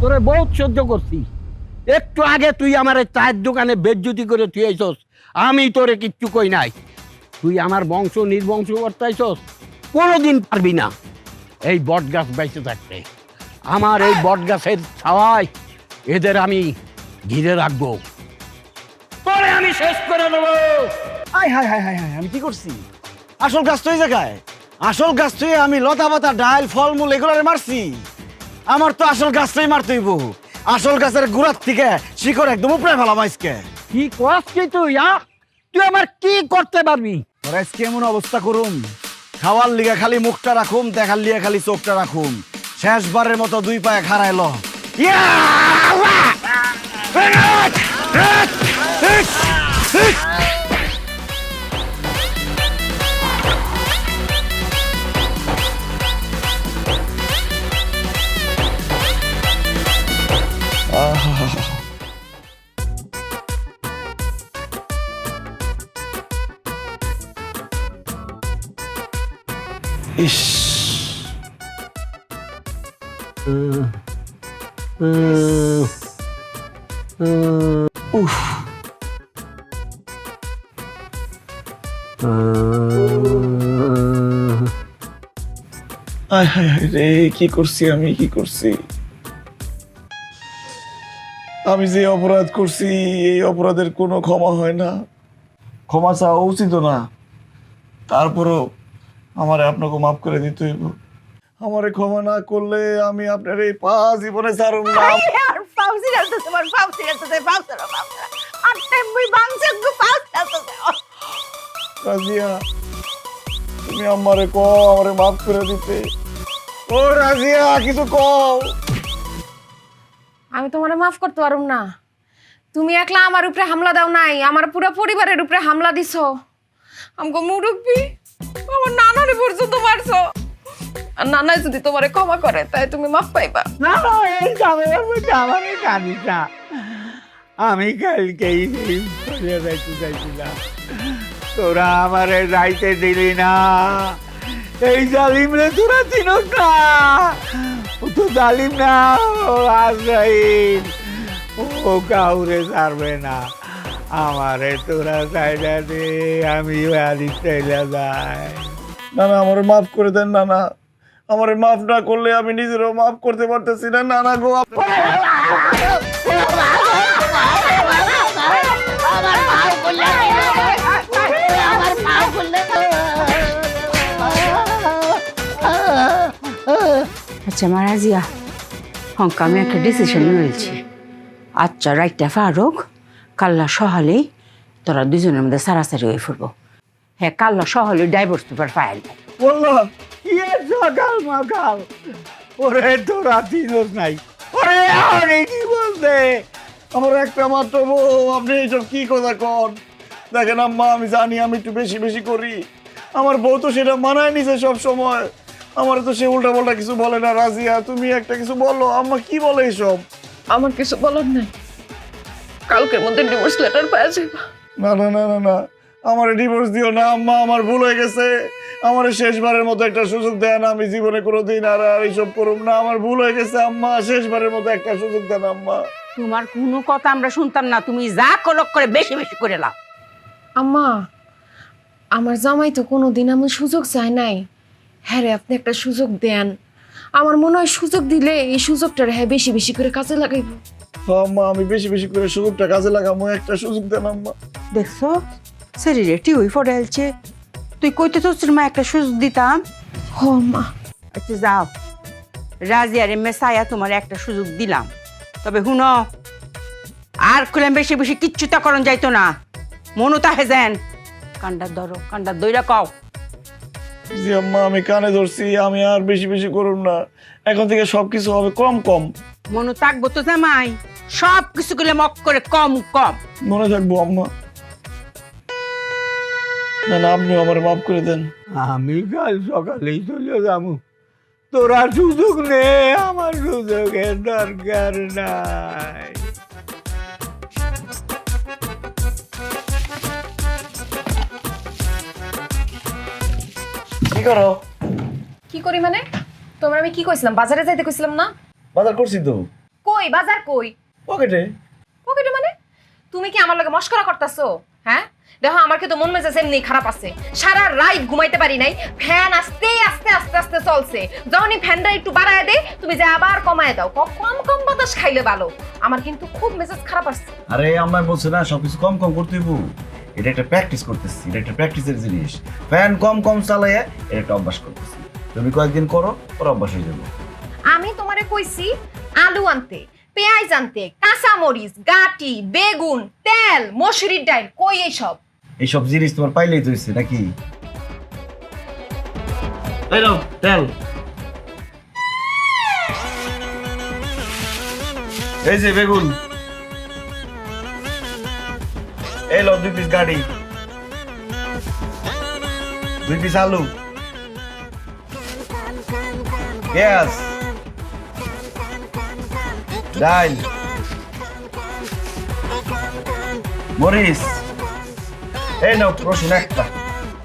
Speaker 5: তোরে বহুত সহ্য করছি। একটু আগে তুই আমার চায়ের দোকানে বেজ্জতি করে তুই আইছস, আমি তোরে কিচ্ছু কই নাই। তুই আমার বংশ নির্বংশ করতেছস, কোনোদিন পারবি না এই বট গাছ বেঁচে থাকতে। আমার এই বট গাছের ছাওয়ায় এদের আমি ঘিরে রাখবো, তোরে আমি শেষ করে দেবো।
Speaker 3: High high high high high, আমি কি করছি? আসল গাছ তো এই জায়গায়, আসল গাছ তো আমি লতা পাতা ডাল ফলমূল এগুলোরে মারছি। আমার তো আসল গাছটাই মারতেইব। আসল গাছের গোড়ার থেকে শিকড় একদম উপরে ফেলাম আজকে।
Speaker 5: কি কস কি তুই? তুই আমার কি করতে পারবি?
Speaker 3: তোর আজকে এমন অবস্থা করুম, খাওয়ার লিগা খালি মুখটা রাখুম, দেখার লিগা খালি চোখটা রাখুম। শেষবারের মতো দুই পায়ে খাড়াইল। ইস, উফ, হায় হায় হায় রে, কি করছি আমি, কি করছি আমি? যে অপরাধ করছি এই অপরাধের কোনো ক্ষমা হয় না, ক্ষমা চাওয়া উচিত না। তারপরও আমারে আপনাকে মাফ করে দিতে হইব। আমারে ক্ষমা না করলে আমি আপনার এই পা জীবনে ছাড়ব না।
Speaker 2: আর পাউসি রাখতে তোমার পাউসি রাখতে পাউসি আর তেমনি বাংসে পাউসি রাখতে।
Speaker 3: রাজিয়া, তুমি আমারে কও আমারে মাফ করে দিতে। ও রাজিয়া, কিছু কও।
Speaker 6: আমি তোমারে মাফ করতে পারুম না। তুমি একলা আমার উপরে হামলা দাও নাই, আমার পুরো পরিবারের উপরে হামলা দিছো। আমগো মুরব্বি আমার নানারে পর্যন্ত মারছো। আর নানা যদি তোমারে ক্ষমা করে তাই তুমি মাফ পাইবা।
Speaker 5: না না, এই ঝামেলার মধ্যে আমার কাঁদিস না। আমি কালকেই চলে যাইতে চাইছিলাম, তোরা আমারে যাইতে দিলি না। এই জালিম রে তোরা চিনস না, ও তো জালিম না, ও আজরাইল, ও কাউরে ছাড়বে না। আমারে তোরা চাইলা দে, আমি বাড়ি চাইলা যাই।
Speaker 3: না না, আমারে মাফ করে দেন। না না, আমারে মাফ না করলে আমি নিজেরও মাফ করতে পারতেছি না। না না গো,
Speaker 2: আচ্ছা মারাজিয়া, হংক আমি একটা ডিসিশন নিয়েছি। আচ্ছা রাইটটা ফারুক, কাল্লা সহালেই তোরা দুজনের মধ্যে সারাসারি হয়ে ফুরবো। হ্যাঁ, কাল্লা সহালে ডাইভোর্স পেপার ফাইল
Speaker 5: বললো ইয়ে সকাল মাকাল। ওরে তোরা চিনস নাই, ওরে অনেক কি বলতে।
Speaker 3: আমার একটা মাত্র বউ, আপনি এইসব কি কথা কন? দেখেন আম্মা, আমি জানি আমি একটু বেশি বেশি করি। আমার বউ তো সেটা মানায় নিছে সব সময়। আমার তো সে উল্টা পাল্টা কিছু বলে না। রাজিয়া, তুমি একটা কিছু বলো। আম্মা কি বলে এইসব?
Speaker 6: আমার কিছু বলার নাই, কালকের মধ্যে ডিভোর্স লেটার পাওয়া যাবে।
Speaker 3: না না না না না, আমার ডিভোর্স দিও না আম্মা, আমার ভুল হয়ে গেছে। আমার শেষবারের মতো একটা সুযোগ দেন। আমি জীবনে কোনোদিন আর এইসব করুম না। আমার ভুল হয়ে গেছে আম্মা, শেষবারের মতো একটা সুযোগ দেন আম্মা।
Speaker 2: তোমার কোনো কথা আমরা শুনতাম না, তুমি যা কলক করে বেশি বেশি করে লাও।
Speaker 6: আম্মা, আমার জামাই তো কোনোদিন এমন সুযোগ চায় নাই। হ্যাঁ রে, আপনি একটা সুযোগ দেন। আমার মনে হয় সুযোগ দিলে এই সুযোগটা হ্যাঁ বেশি বেশি করে কাজে লাগাইব।
Speaker 3: আম্মা, আমি বেশি বেশি করে সুযোগটা কাজে লাগাবো। একটা সুযোগ দেন আম্মা।
Speaker 2: দেখছো শরীরে টিউই ফোটাইছে, তুই কইতে তোর মা একটা সুযোগ দিতাম।
Speaker 7: ও মা,
Speaker 2: আচ্ছা যাও, রাজিয়ারে মেসায়া তোমার একটা সুযোগ দিলাম, তবে হুনো আর খুলেন বেশি বেশি কিচ্ছু তা করন যাইতো না, মনু তাহে যেন কান্ডার ধরো, কান্ডার দইরা কও।
Speaker 3: জি আম্মা, আমি কানে ধরছি, আমি আর বেশি বেশি করুম না, এখন থেকে সবকিছু হবে কম কম।
Speaker 2: মনু থাকবো তো জামাই, সব কিছু গুলো মক করে কম কম
Speaker 3: মনে থাকবো আম্মা। না না, আপনি আমার মাফ করে দেন।
Speaker 5: আমি কাল সকালেই চলে যাবো, তোরা সুযোগ নে, আমার সুযোগের দরকার নাই।
Speaker 3: কি করো?
Speaker 6: কি করি মানে? তোমরা আমি কি কইছিলাম? বাজারে যাইতে কইছিলাম না?
Speaker 3: বাজার করছি তো।
Speaker 6: কই বাজার কই?
Speaker 3: পকেটে।
Speaker 6: পকেটে মানে? তুমি কি আমার লগে মস্করা করতাছো? হ্যাঁ, দেখো আমার কিন্তু মন মেজাজ এমনি খারাপ আছে, সারা রাত ঘুমাইতে পারি নাই, ফ্যান আস্তে আস্তে আস্তে আস্তে চলছে, যখনই ফ্যানটা একটু বাড়ায় দেয় তুমি যে আবার কমায় দাও, কম কম বাতাস খাইলে ভালো। আমার কিন্তু খুব মেজাজ খারাপ আছে।
Speaker 3: আরে আম্মা বলছে না সবকিছু কম কম করতে হইব, এটা একটা প্র্যাকটিস করতেছি, এটা একটা প্র্যাকটিসের জিনিস। ফ্যান কম কম চালাইয়া এটা একটা অভ্যাস করতেছি, তুমি কয়েকদিন করো পরে অভ্যাস হয়ে যাবে।
Speaker 6: আমি তোমারে কইছি আলু আনতে, পেঁয়াজ আনতে, কাঁচা মরিচ, গাটি, বেগুন, তেল, মসুরির ডাল, কই এইসব?
Speaker 3: এইসব জিনিস তোমার পাইলেই তো হইছে নাকি? এই নাও তেল, এই যে বেগুন, এই লো 2 পিস গাড়ি, 2 পিস আলু, গ্যাস, ডাল, মরিচ, এই নাও রসুন একটা।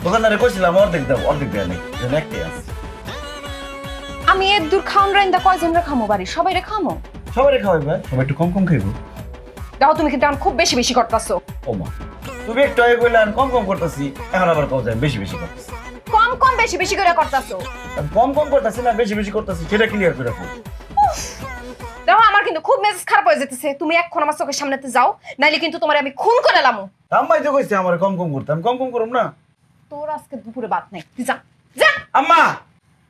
Speaker 3: দোকানদারে কইছিলাম অর্ধেক দাও, অর্ধেক দেয় নাই, একটাই আছে।
Speaker 6: আমি এর দূর খাওন রাইন্দা কয়জনরে খামো বাড়ি? সবাইরে খামো?
Speaker 3: সবাই খাওয়াই ভাই, সবাই একটু কম কম খাইবো।
Speaker 6: দেখো তুমি কিন্তু এখন খুব বেশি বেশি করতেছো।
Speaker 3: ও মা, তুমি একটু আগে কইলেন কম কম করতেছি, এখন আবার কম যায় বেশি বেশি করতেছি।
Speaker 6: কম কম বেশি বেশি করে করতেছো।
Speaker 3: কম কম করতেছি না বেশি বেশি করতেছি, সেটা ক্লিয়ার করে রাখো।
Speaker 6: দেখো আমার কিন্তু খুব মেজাজ খারাপ হয়ে যেতেছে, তুমি এখন আমার চোখের সামনেতে যাও, নাইলে কিন্তু তোমারে আমি খুন করে লামু।
Speaker 3: আম্মাই তো কইছে আমার কম কম করতে, আমি কম কম করুম না।
Speaker 6: তোর আজকে দুপুরে বাত নাই, তুই যা যা।
Speaker 3: আম্মা,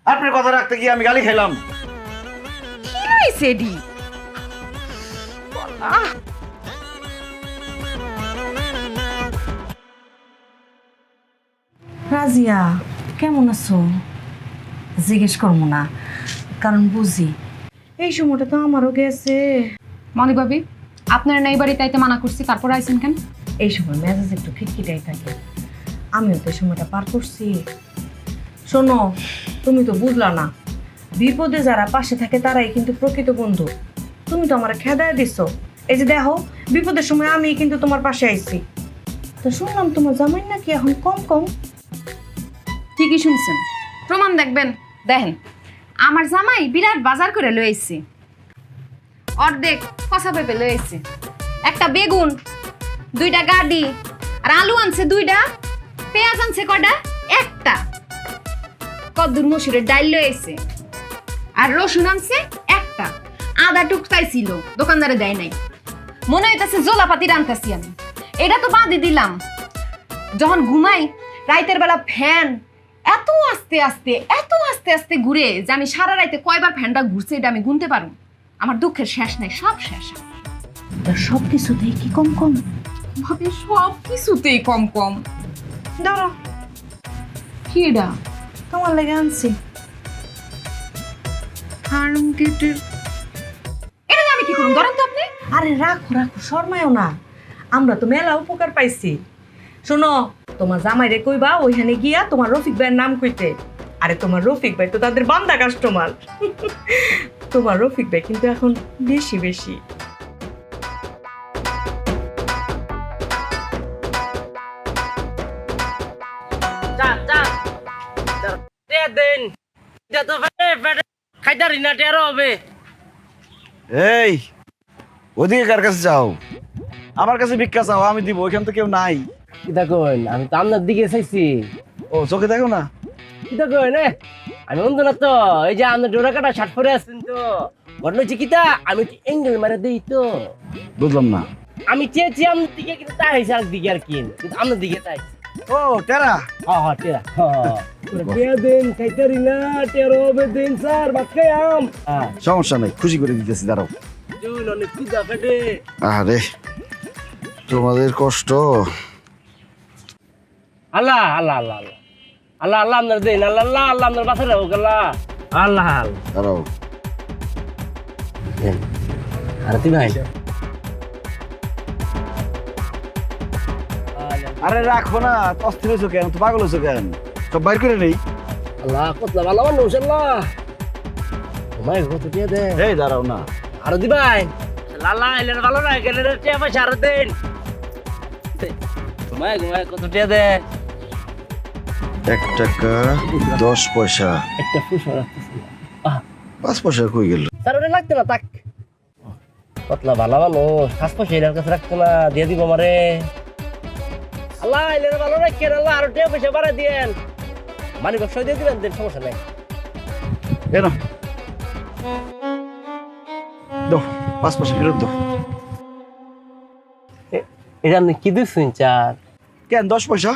Speaker 3: আপনার কথা রাখতে গিয়ে আমি গালি খাইলাম।
Speaker 6: কি হইছে এডি?
Speaker 7: রাজিয়া কেমন আছো? জিজ্ঞেস করবো না, কারণ বুঝি এই সময়টা তো আমারও গেছে।
Speaker 6: মনি ভাবি, আপনার নাই বাড়ি তাইতে মানা করছি, তারপর আইছেন কেন?
Speaker 7: এই সময় মেজাজ একটু খিটখিটাই থাকে, আমিও তো এই সময়টা পার করছি। শোনো, তুমি তো বুঝলা না, বিপদে যারা পাশে থাকে তারাই কিন্তু প্রকৃত বন্ধু। তুমি তো আমার খেদায় দিছো, এই যে দেখো বিপদের সময় আমি কিন্তু তোমার পাশে আইছি। তো শুনলাম তোমার জামাই নাকি এখন কম কম।
Speaker 6: ঠিকই শুনছেন, প্রমাণ দেখবেন। দেখেন আমার জামাই বিরাট বাজার করে লইছে, অর্ধেক কষা পেঁপে লইছে, একটা বেগুন, 2টা গাডি, আর আলু আনছে 2টা, পেঁয়াজ আনছে কয়টা? একটা, কদ্দুর মসুরের ডাল লইছে, আর রসুন আনছে একটা, আদা টুকটাই ছিল, দোকানদারে দেয় নাই। মনে হইতাছে জোলাপাতি রান্তাছি আমি। এটা তো বাদই দিলাম, যখন ঘুমাই রাইতের বেলা ফ্যান এত আস্তে আস্তে এত আস্তে আস্তে ঘুরে যে আমি সারা রাইতে কয়বার ফ্যানটা ঘুরছে এটা আমি গুনতে পারবো। আমার দুঃখের শেষ নাই, সব শেষ।
Speaker 7: সব কিছুতেই কি কম কম?
Speaker 6: ভাবে সব কিছুতেই কম কম।
Speaker 7: ধরো
Speaker 6: কি এটা?
Speaker 7: তোমার লেগে আনছি।
Speaker 6: এটা আমি কি করুন? ধরেন তো আপনি।
Speaker 7: আরে রাখো রাখো, শর্মায়ও না, আমরা তো মেলা উপকার পাইছি। শোনো, তোমার জামাইরে কইবা ওইখানে গিয়া তোমার রফিক ভাইয়ের নাম কইতে। আরে তোমার রফিক ভাই তো তাদের বান্দা কাস্টমার। তোমার রফিক ভাই কিন্তু এখন বেশি বেশি।
Speaker 3: এই ওদিকে কার কাছে যাও? আমার কাছে ভিক্ষা চাও, আমি দিব, ওইখান তো কেউ নাই।
Speaker 8: কি দেখুন, আমি তো আপনার দিকে চাইছি।
Speaker 3: ও চোখে দেখো না?
Speaker 8: কি দেখুন, আমি অন্ধ না তো, এই যে আপনার ডোরা কাটা শার্ট পরে আসছেন তো, ঘটনা হচ্ছে কিতা, আমি একটু এঙ্গেল মারে দিই তো।
Speaker 3: বুঝলাম না।
Speaker 10: আমি চেয়েছি আপনার দিকে কিন্তু তাই হয়েছে আর দিকে আর কি কিন্তু আপনার দিকে তাই
Speaker 3: ও টেরা
Speaker 10: হ্যাঁ টেরা
Speaker 8: টিয়া দেন খাইতারি না টেরো হবে দেন স্যার ভাত খাই আম
Speaker 3: সমস্যা নাই, খুশি করে দিতেছি, দাঁড়াও।
Speaker 10: অনেক খিদা পেটে
Speaker 3: আরে তোমাদের কষ্ট।
Speaker 10: আল্লাহ আল্লাহ আল্লাহ আল্লাহ আল্লাহ আল্লাহ আপনার দেন আল্লাহ আল্লাহ আল্লাহ আপনার বাসা রাখুক আল্লাহ আল্লাহ আল্লাহ
Speaker 3: দাঁড়াও।
Speaker 10: আরতি ভাই
Speaker 3: আরে রাখো না, অস্থির হয়েছো কেন, তো পাগল হয়েছো কেন, সব বাইর করে নেই।
Speaker 10: আল্লাহ কত ভালো মানুষ আল্লাহ তোমায় কত দিয়ে দে
Speaker 3: এই দাঁড়াও না,
Speaker 10: আরতি ভাই লালা এলেন ভালো না গেলেন টিয়া পয়সা আরো দেন তোমায় তোমায় কত দিয়ে দে
Speaker 3: 1 টাকা 10 পয়সা,
Speaker 10: একটা ফুসো রাখতেছি
Speaker 3: 5 পয়সা কই গেল?
Speaker 10: স্যার ওটা লাগতো না তাক কতলা ভালো মানুষ 5 পয়সা এর কাছে রাখতো না দিয়ে দিব আমারে আল্লাহ এলেন ভালো রাখেন আল্লাহ আরো টিয়া পয়সা বাড়া দিয়েন মানে ব্যবসা দিয়ে দিবেন দেন সমস্যা নাই
Speaker 3: এ না দাও, 5 পয়সা ফেরত দাও।
Speaker 10: এটা আপনি কি দিচ্ছেন চার
Speaker 3: কেন 10 পয়সা?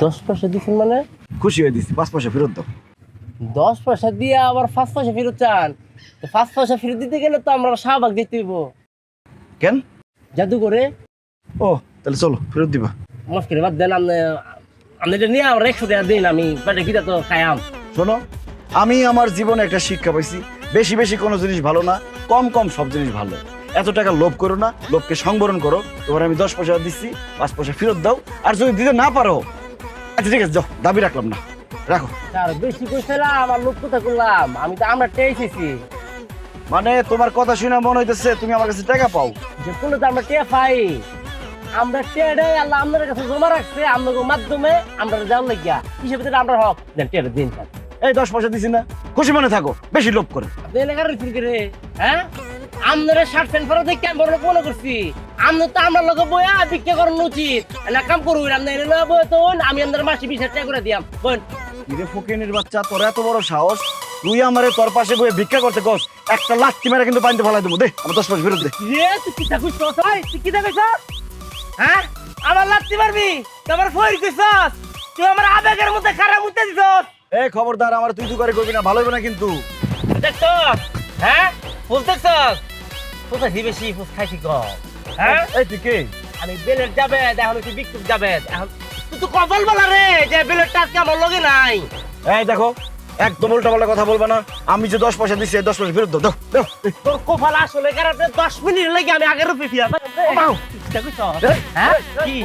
Speaker 10: 10 পয়সা দিচ্ছেন মানে
Speaker 3: খুশি হয়ে দিছি, 5 পয়সা ফেরত দাও।
Speaker 10: 10 পয়সা দিয়ে আবার 5 পয়সা ফেরত চান তো 5 পয়সা ফেরত দিতে গেলে তো আমরা শাহবাগ দিতে হইব
Speaker 3: কেন?
Speaker 10: জাদু করে
Speaker 3: ও তাহলে চলো ফেরত দিবা।
Speaker 10: মুশকিল বাদ দেন আপনি এটা নিয়ে আমার 100 টাকা দিন আমি পেটে খিদা তো খাইয়াম
Speaker 3: শোনো, আমি আমার জীবনে একটা শিক্ষা পাইছি, বেশি বেশি কোনো জিনিস ভালো না, কম কম সব জিনিস ভালো। এত টাকা লোভ করো না, লোভকে সংবরণ করো। তোমার আমি 10 পয়সা দিচ্ছি, 5 পয়সা ফেরত দাও। আর যদি দিতে না পারো, আচ্ছা ঠিক আছে, যাও, দাবি রাখলাম না, রাখো।
Speaker 10: আর বেশি কইছিলাম আমার লোক কথা করলাম আমি তো আমরা টেয়েছি
Speaker 3: মানে তোমার কথা শুনে মনে হইতেছে তুমি আমার কাছে টাকা পাও।
Speaker 10: যে কোনো তো আমরা টেয়া পাই আমরা টেয়াটাই আল্লাহ আপনার কাছে জমা রাখছে আপনাদের মাধ্যমে আমরা যাওয়ার লাগিয়া হিসেবে আমরা হক দেন টেয়াটা দিন স্যার
Speaker 3: এই 10 পয়সা দিছি না, খুশি মনে থাকো, বেশি লোভ করে।
Speaker 10: আপনি এলাকার ফিরে হ্যাঁ আপনারা শার্ট প্যান্ট পরে দেখে আমি বড় মনে করছি আমরা তো আমার লোক বইয়া ভিক্ষা করানো উচিত না কাম করুন আপনি এনে বই তো আমি আপনার মাসে 20,000 টাকা করে দিয়াম বোন
Speaker 3: কিরে ফকিনের বাচ্চা, তোর এত বড় সাহস, তুই আমারে তোর পাশে বইয়ে ভিক্ষা করতে কস, একটা লাথি মেরে কিন্তু পানিতে ফেলাই দেবো। দে আমার 10 পয়সা ফেরত দে।
Speaker 10: রে তুই কি থাকুস তুই কি থাকুস হ্যাঁ আমার লাথি মারবি তোমার ফইর কইছস তুই আমার আবেগের মধ্যে খারাপ উঠতে দিছস
Speaker 3: এই খবরদার, আমার তুই করে করবি না, ভালো হবে না কিন্তু।
Speaker 10: দেখছস হ্যাঁ বলতেছস কোথায় বেশি ফুস খাইছি কম হ্যাঁ
Speaker 3: এই তুই কে?
Speaker 10: আমি বেলের যাবে এখন তুই বিক্রি যাবে এখন তুই তো কপাল বলা রে যে বেলের টাকা আমার লগে নাই
Speaker 3: এই দেখো, একদম উল্টাপাল্টা কথা বলবা না। আমি যে 10 পয়সা দিচ্ছি, 10 পয়সা ফেরত দাও, দাও, দাও।
Speaker 10: তোর কপাল আসলে কারণে 10 মিনিট লাগে আমি আগের রূপে ফিরা
Speaker 3: পাও।
Speaker 10: হ্যাঁ কি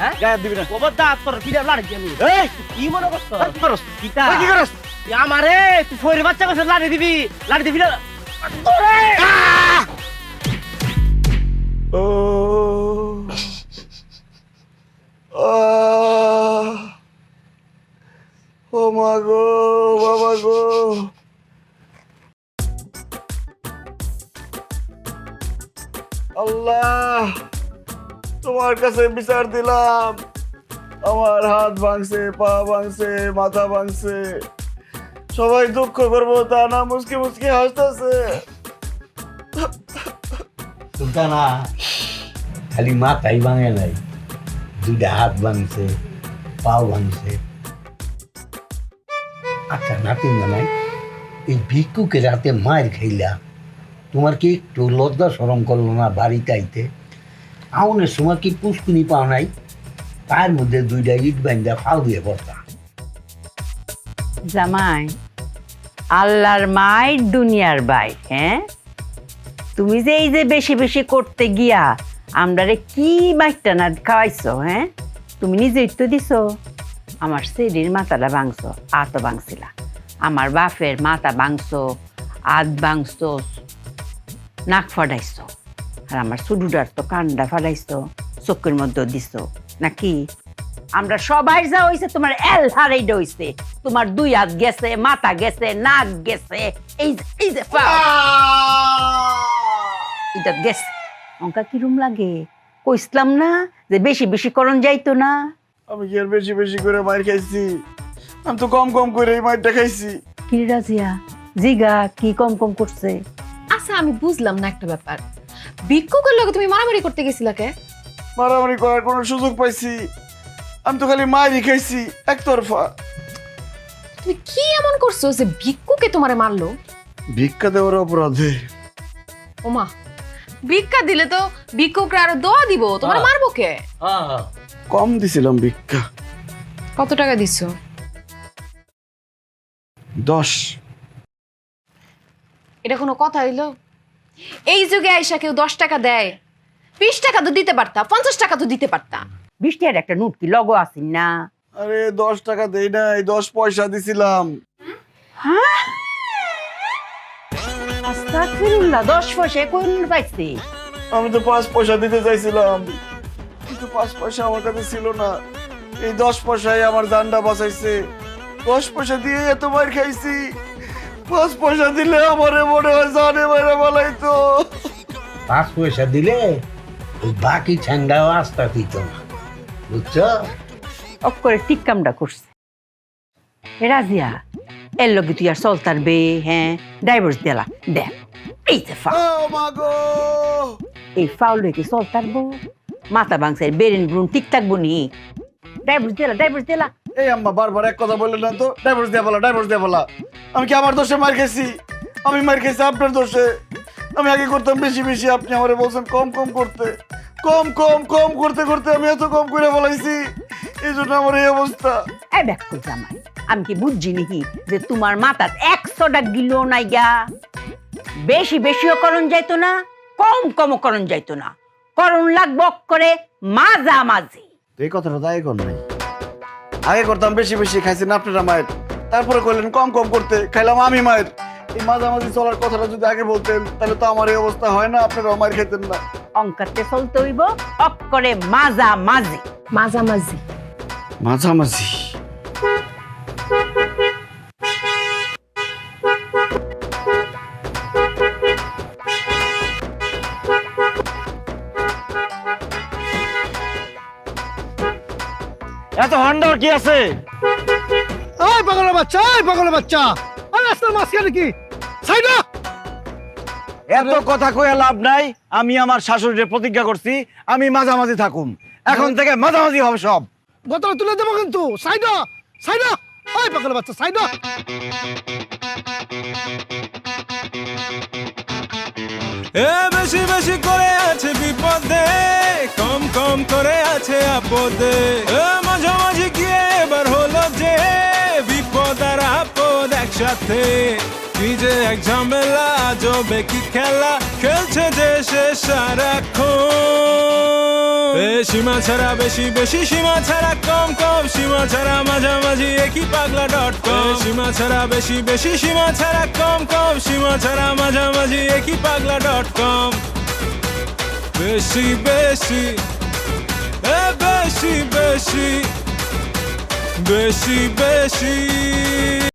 Speaker 10: হ্যাঁ
Speaker 3: গায়ে দিবি না।
Speaker 10: কবরদার তোর ফিরা লাড়ি আমি
Speaker 3: এই
Speaker 10: কি মনে করছ
Speaker 3: কি করস?
Speaker 10: কিটা
Speaker 3: কি করস?
Speaker 10: আমারে তুই ফইরে বাচ্চা কাছে লাড়ি দিবি না তোরে
Speaker 3: ও ও মা গো, বাবা গো, আল্লাহ তোমার কাছে বিচার দিলাম। আমার হাত ভাঙছে, পা ভাঙছে, মাথা ভাঙছে, সবাই দুঃখ করবো তা না, মুসকি মুসকি হাসতেছে।
Speaker 5: না খালি মাথাই ভাঙে নাই, 2টা হাত ভাঙছে, পাও ভাঙছে। আচ্ছা নাতিন নাই, এই ভিক্ষুকে রাতে মায়ের খাইলা, তোমার কি একটু লজ্জা শরম করলো না বাড়িতে আইতে? আউনের সময় কি পুষ্কুনি পাও নাই? তার মধ্যে 2টা ইট বান্ধা ফাল দিয়ে বসা।
Speaker 2: জামাই আল্লাহর মায়ের দুনিয়ার বাই হ্যাঁ তুমি যে এই যে বেশি বেশি করতে গিয়া আমরারে কি মাইটা না খাওয়াইছো হ্যাঁ তুমি নিজে তো দিছো আমার সেরির মাথাটা ভাঙছো আত ভাঙছিলা আমার বাপের মাথা ভাঙছো আত ভাঙছো নাক ফাটাইছো আর আমার সুডুডার তো কান্ডা ফাটাইছো চোখের মধ্যে দিছো নাকি আমরা সবাই যা হইছে তোমার এল হারাইডা হইছে তোমার 2 হাত গেছে মাথা গেছে নাক গেছে এই যে এটা গেছে অঙ্কা কিরম লাগে কইসলাম না যে বেশি বেশি করন যাইতো না
Speaker 3: আমি কি আর বেশি বেশি করে মার খাইছি? আমি তো কম কম করে এই মারটা খাইছি।
Speaker 2: কি রাজিয়া জিগা কি কম কম করছে
Speaker 6: আচ্ছা আমি বুঝলাম না একটা ব্যাপার ভিক্ষুকের লগে তুমি মারামারি করতে গেছিলা কে?
Speaker 3: মারামারি করার কোনো সুযোগ পাইছি? আমি তো খালি মাইরি খাইছি একতরফা।
Speaker 6: তুমি কি এমন করছো যে ভিক্ষুকে তোমারে মারলো?
Speaker 3: ভিক্ষা দেওয়ার অপরাধে।
Speaker 6: ওমা, ভিক্ষা দিলে তো ভিক্ষুকরা আরো দোয়া দিব, তোমারে মারবো কে?
Speaker 3: কম দিছিলাম ভিক্ষা।
Speaker 6: কত টাকা দিছো?
Speaker 3: 10।
Speaker 6: এটা কোনো কথা হইলো? এই যুগে আইসা কেউ 10 টাকা দেয়? 20 টাকা তো দিতে পারতা, 50 টাকা তো দিতে পারতা।
Speaker 2: 20 টাকার একটা নোট কি লগো আসিন না?
Speaker 3: আরে 10 টাকা দেই নাই, 10 পয়সা দিছিলাম।
Speaker 2: আস্তাগফিরুল্লাহ, 10 পয়সা কোন পাইছে?
Speaker 3: আমি তো 5 পয়সা দিতে চাইছিলাম, কিন্তু 5 পয়সা আমার কাছে ছিল না। এই 10 পয়সায় আমার জানটা বাঁচাইছে। 10 পয়সা দিয়ে এত মার খাইছি, 5 পয়সা দিলে আমারে মনে হয় জানে মারা বলাইতো।
Speaker 5: 5 পয়সা দিলে ওই বাকি ঠ্যাংটাও আস্তা দিত না, বুঝছো?
Speaker 2: অফ করে ঠিক কামটা করছে। এ রাজিয়া, এর লগে তুই আর চলতার বে, হ্যাঁ ডাইভোর্স দিলা দেখ। এই যে
Speaker 3: ও মাগো,
Speaker 2: এই ফাউল রেখে চলতার বো, মাথা ভাঙছে বেরেন ব্রুন ঠিক থাকবো নি। ডাইভোর্স দিলা, ডাইভোর্স দিলা।
Speaker 3: এই আম্মা বারবার এক কথা বললেন না তো, ডাইভোর্স দিয়ে বলা, ডাইভোর্স দিয়ে বলা। আমি কি আমার দোষে মার খেয়েছি? আমি মার খেয়েছি আপনার দোষে। আমি আগে করতাম বেশি বেশি, আপনি আমারে বলছেন কম কম করতে। কম কম কম করতে করতে আমি এত কম করে বলাইছি, এই জন্য আমার এই অবস্থা।
Speaker 2: এই দেখো জামাই, আমি কি বুঝছি নাকি যে তোমার মাথাত 100টা গিলো নাই গা? বেশি বেশিও করণ যাইতো না, কম কমও করণ যাইতো না, করণ লাগবো করে মাঝামাঝি।
Speaker 3: এই কথাটা তো আগে কর নাই। আগে করতাম বেশি বেশি, খাইছেন আপনারা মায়ের, তারপরে করলেন কম কম করতে, খাইলাম আমি মায়ের। এই মাঝামাঝি চলার কথাটা যদি আগে বলতেন তাহলে তো আমার এই অবস্থা হয় না, আপনারা মায়ের খাইতেন না।
Speaker 2: অঙ্কাতে চলতে হইব অক করে মাঝামাঝি।
Speaker 6: মাঝামাঝি
Speaker 3: মাঝামাঝি এত হন্ডার কি আছে?
Speaker 9: এই পাগলের বাচ্চা, এই পাগলের বাচ্চা, আর রাস্তার মাঝখানে কি সাইডা?
Speaker 3: এত কথা কয়ে লাভ নাই। আমি আমার শাশুড়ির প্রতিজ্ঞা করছি আমি মাঝামাঝি থাকুম, এখন থেকে মাঝামাঝি হবে সব।
Speaker 9: বোতল তুলে দেবো কিন্তু। সাইডা, সাইডা, এই পাগলের বাচ্চা সাইডা।
Speaker 4: এ বেশি বেশি করে আছে বিপদে, কম কম করে আছে আপদে। এ মাঝামাঝি গিয়ে এবার হলো যে বিপদ আর আপদ একসাথে। কি যে এক ঝামেলা, আজবে কি খেলা খেলছে দেশে সারাক্ষণ। সীমা ছাড়া বেশি বেশি, সীমা ছাড়া কম কম, সীমা ছাড়া মাঝামাঝি একই পাগলা.com। সীমা ছাড়া বেশি বেশি, সীমা ছাড়া কম কম, সীমা ছাড়া মাঝামাঝি একই পাগলা.com। বেশি বেশি, বেশি বেশি, বেশি বেশি।